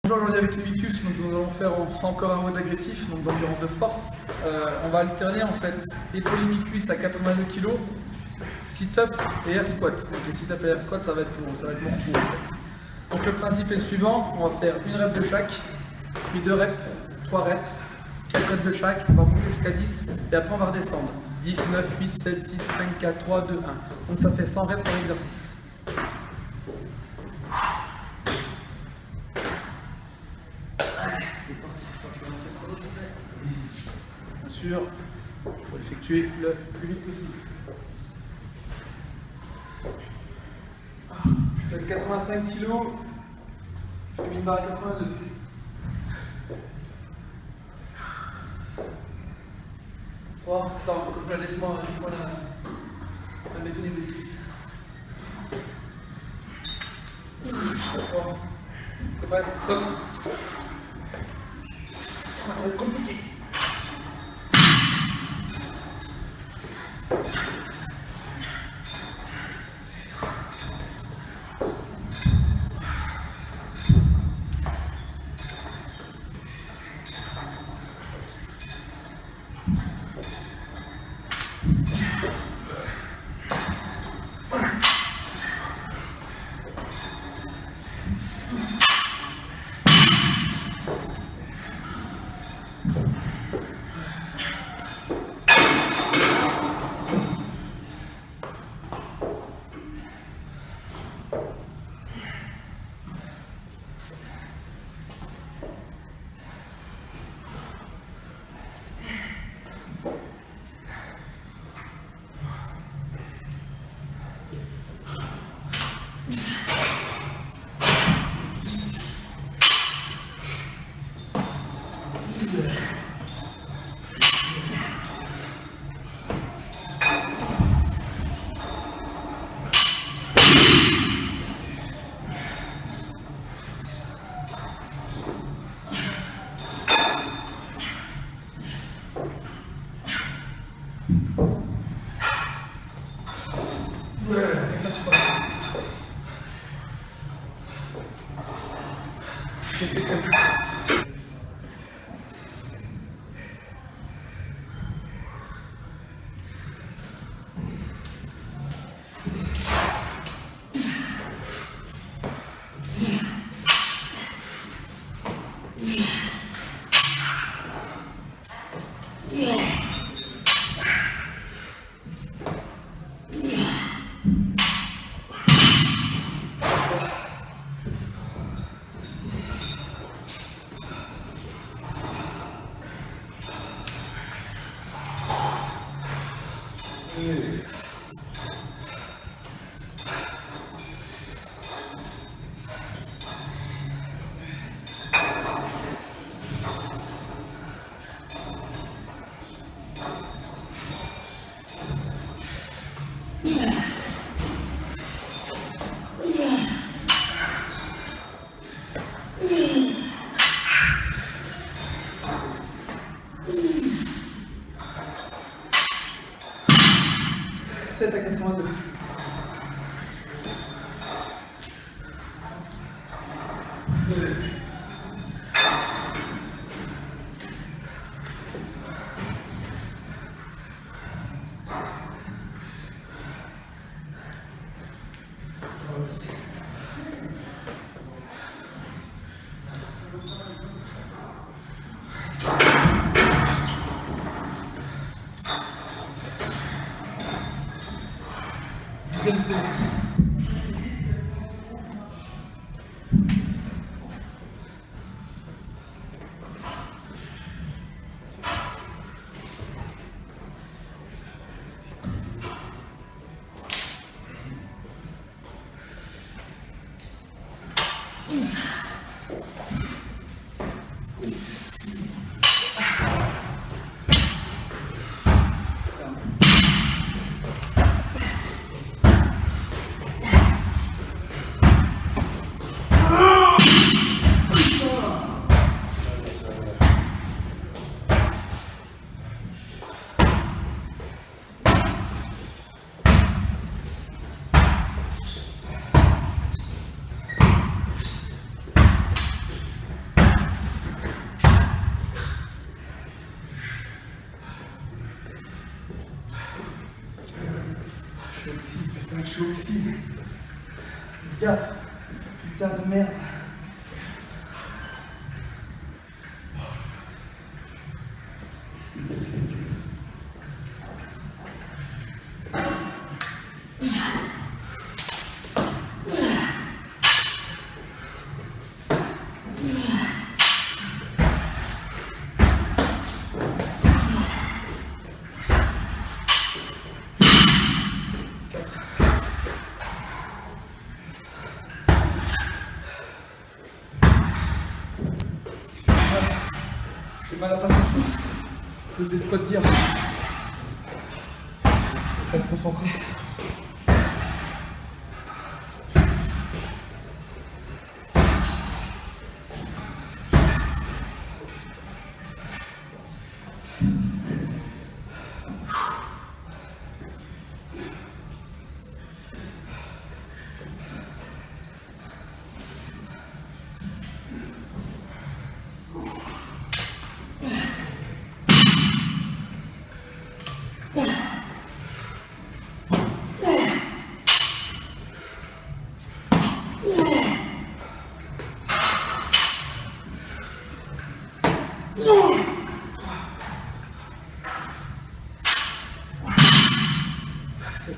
Bonjour, aujourd'hui avec Limicus, donc nous allons faire encore un WOD agressif, donc d'endurance de force. On va alterner en fait épaule mi-cuisse à 82 kg, sit-up et air squat. Donc les sit-up et air squat, ça va être mon repos en fait. Donc le principe est le suivant, on va faire une rep de chaque, puis 2 reps, 3 reps, 4 reps de chaque, on va monter jusqu'à 10 et après on va redescendre. 10, 9, 8, 7, 6, 5, 4, 3, 2, 1. Donc ça fait 100 reps par exercice. Bien sûr, il faut l'effectuer le plus vite possible. Je pèse 85 kg, j'ai mis une barre à 82. Oh, attends, laisse-moi la mettre au niveau des cuisses. C'est pas top. Ça va être compliqué. À 82. j'oxyde. Gaffe, putain de merde. J'ai mal à passer à cause des squats d'hier. Reste concentré. C'est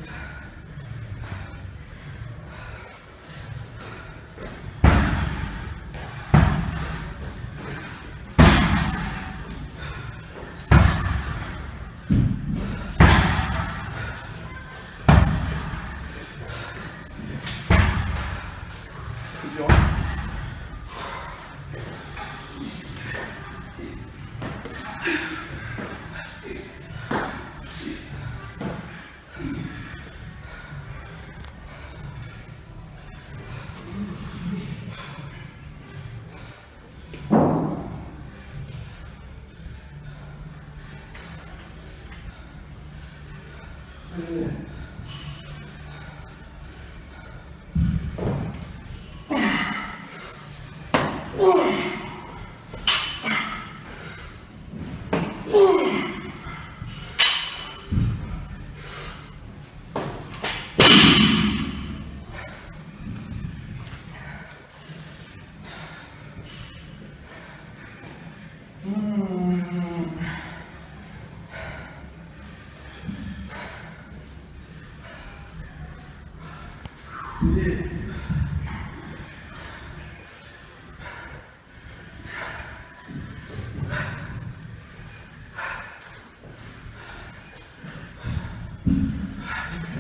dur.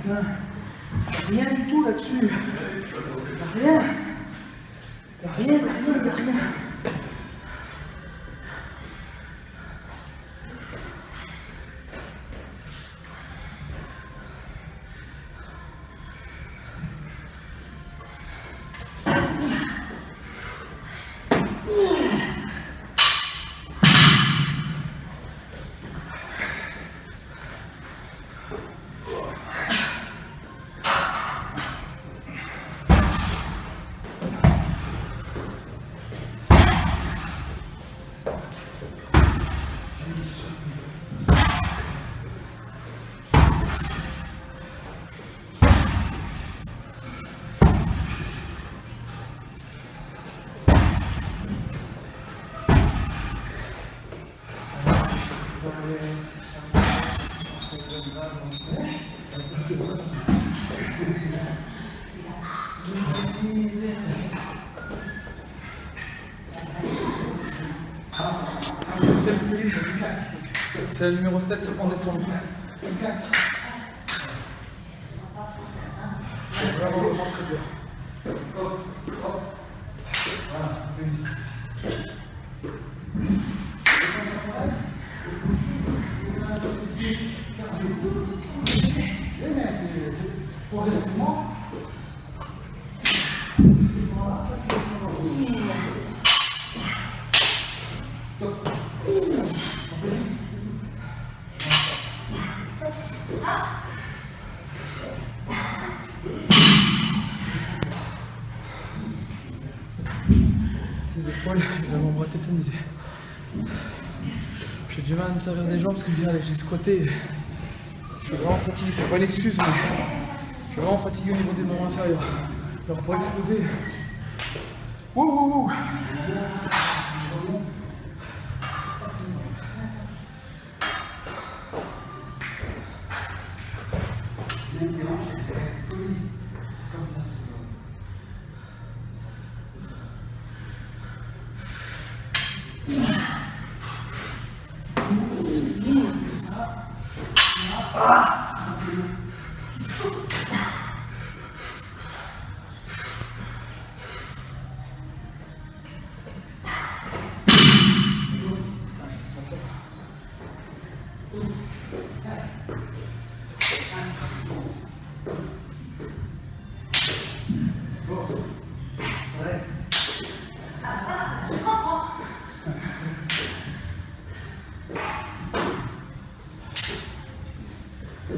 Putain, rien du tout là-dessus. Rien. Rien. C'est le numéro 7 en descendant. Vraiment très dur. Progressivement. Les épaules, les avant-bras tétanisés. J'ai du mal à me servir des jambes parce que hier j'ai squatté. Je suis vraiment fatigué, c'est pas une excuse, mais suis vraiment fatigué au niveau des membres inférieurs. Alors pour exploser. Wouh.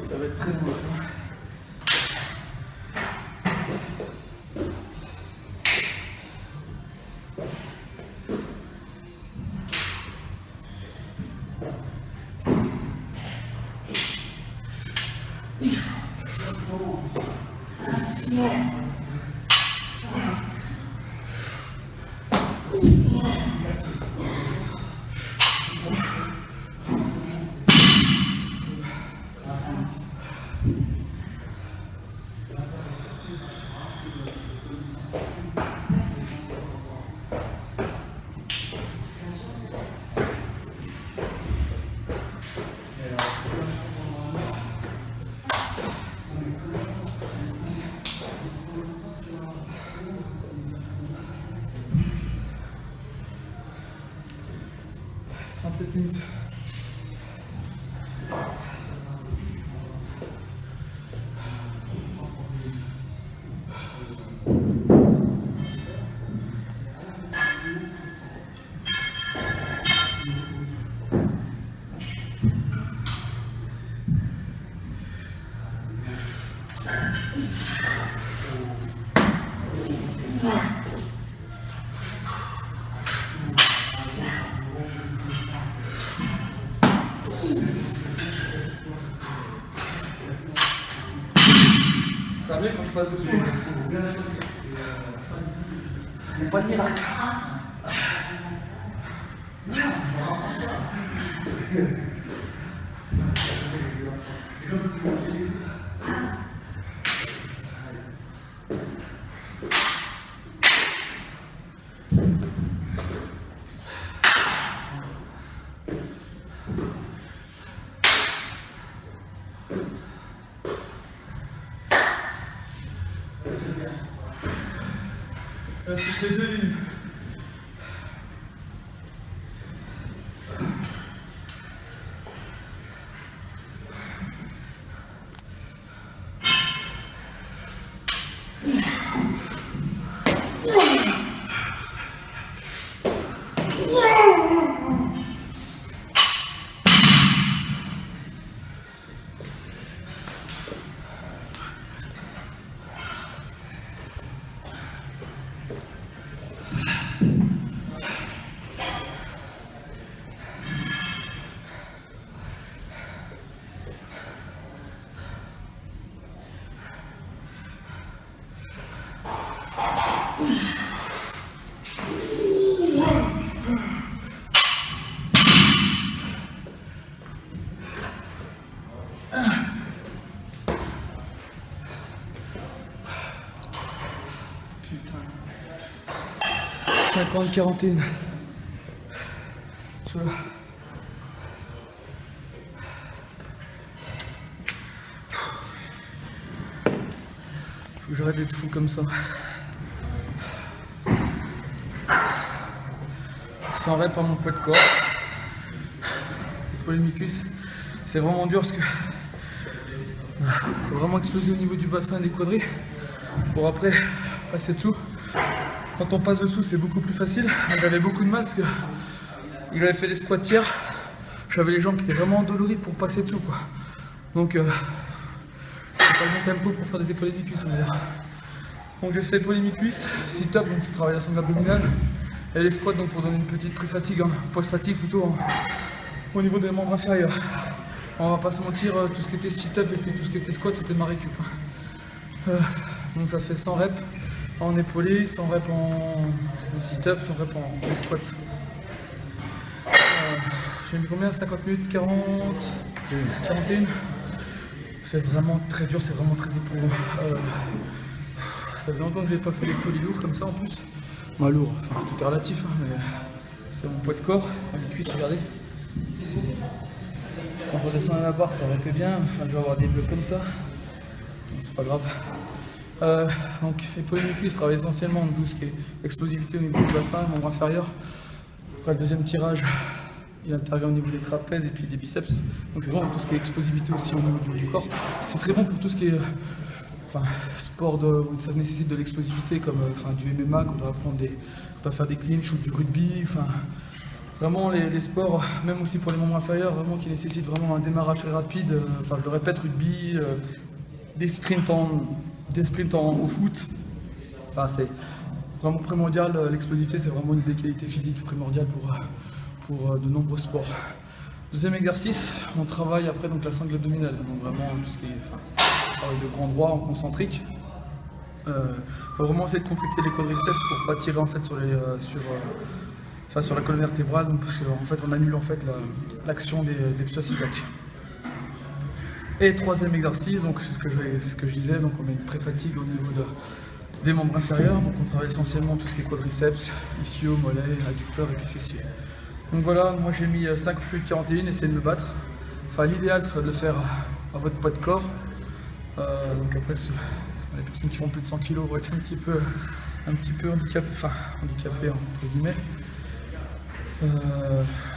Ça va être très long à faire. Minutes. Ça va bien quand je passe dessus. Il n'y a pas de miracle. C'est comme si tu mangeais les œufs. C'est 2 lignes. Putain. 50, 41. Tu vois. Faut que j'arrête d'être fou comme ça. C'est en vrai par mon poids de corps. Il faut les mi-cuisses. C'est vraiment dur parce que faut vraiment exploser au niveau du bassin et des quadris pour après passer dessous. Quand on passe dessous, c'est beaucoup plus facile. J'avais beaucoup de mal parce que j'avais fait les squats hier. J'avais les jambes qui étaient vraiment endolories pour passer dessous, quoi. Donc c'est pas le bon tempo pour faire des épaules et mi-cuisses, on va dire. Donc j'ai fait épaules et mi-cuisses, sit-up, donc c'est travailler la sangle abdominale, et les squats donc pour donner une petite pré-fatigue, hein, post-fatigue plutôt, hein, au niveau des membres inférieurs. On va pas se mentir, tout ce qui était sit-up et puis tout ce qui était squat, c'était ma récup. Donc ça fait 100 reps en épaulé, 100 reps en sit-up, 100 reps en squat. J'ai mis combien? 50 minutes, 40, 41. C'est vraiment très dur, c'est vraiment très éprouvant. Ça faisait longtemps que je n'avais pas fait des polis lourds comme ça en plus. Bah lourd, enfin tout est relatif, hein, mais c'est mon poids de corps, mes cuisses, regardez. Quand je redescends à la barre, ça répète bien, enfin, je vais avoir des bleus comme ça. C'est pas grave. Donc, épaules et cuisses travaillent essentiellement tout ce qui est explosivité au niveau du bassin, membre inférieur. Après, le deuxième tirage, il intervient au niveau des trapèzes et puis des biceps. Donc, c'est bon pour tout ce qui est explosivité aussi au niveau du corps. C'est très bon pour tout ce qui est sport où ça nécessite de l'explosivité, comme du MMA, quand on doit faire des clinches ou du rugby. Vraiment les sports, même aussi pour les membres inférieurs, vraiment qui nécessitent vraiment un démarrage très rapide. Je le répète, rugby, des sprints au foot. C'est vraiment primordial. L'explosivité, c'est vraiment une des qualités physiques primordiales pour de nombreux sports. Deuxième exercice, on travaille après donc la sangle abdominale. Donc vraiment tout ce qui est travail de grand droit en concentrique. Faut vraiment essayer de contracter les quadriceps pour pas tirer en fait sur la colonne vertébrale, donc, parce qu'en fait on annule en fait l'action des psoas iliaques. Et troisième exercice, donc c'est ce que je disais, donc on met une pré-fatigue au niveau des membres inférieurs, donc on travaille essentiellement tout ce qui est quadriceps, ischio, mollet, adducteur et puis fessier. Donc voilà, moi j'ai mis 5 minutes 41, essayez de me battre. L'idéal serait de le faire à votre poids de corps. Donc après, les personnes qui font plus de 100 kg vont être un petit peu handicapées entre guillemets.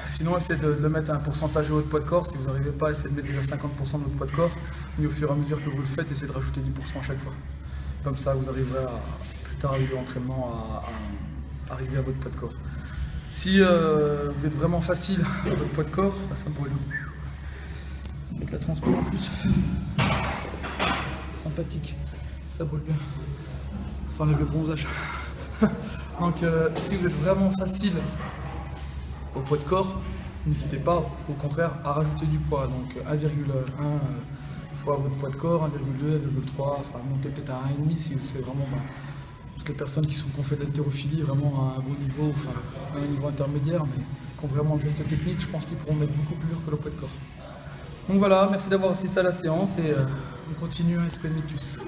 Sinon, essayez de le mettre à un pourcentage de votre poids de corps. Si vous n'arrivez pas, essayez de mettre déjà 50% de votre poids de corps. Mais au fur et à mesure que vous le faites, essayez de rajouter 10% à chaque fois. Comme ça, vous arriverez plus tard avec de l'entraînement à arriver à votre poids de corps. Si vous êtes vraiment facile à votre poids de corps, ça brûle. Avec la transport en plus. Sympathique. Ça brûle bien. Ça enlève le bronzage. Donc, si vous êtes vraiment facile au poids de corps, n'hésitez pas au contraire à rajouter du poids, donc 1,1 fois votre poids de corps, 1,2, 1,3, montez peut-être à 1,5 si c'est vraiment toutes les personnes qui ont fait de l'haltérophilie vraiment à un bon niveau, à un niveau intermédiaire, mais qui ont vraiment le geste technique, je pense qu'ils pourront mettre beaucoup plus lourd que le poids de corps. Donc voilà, merci d'avoir assisté à la séance et on continue à SP Invictus.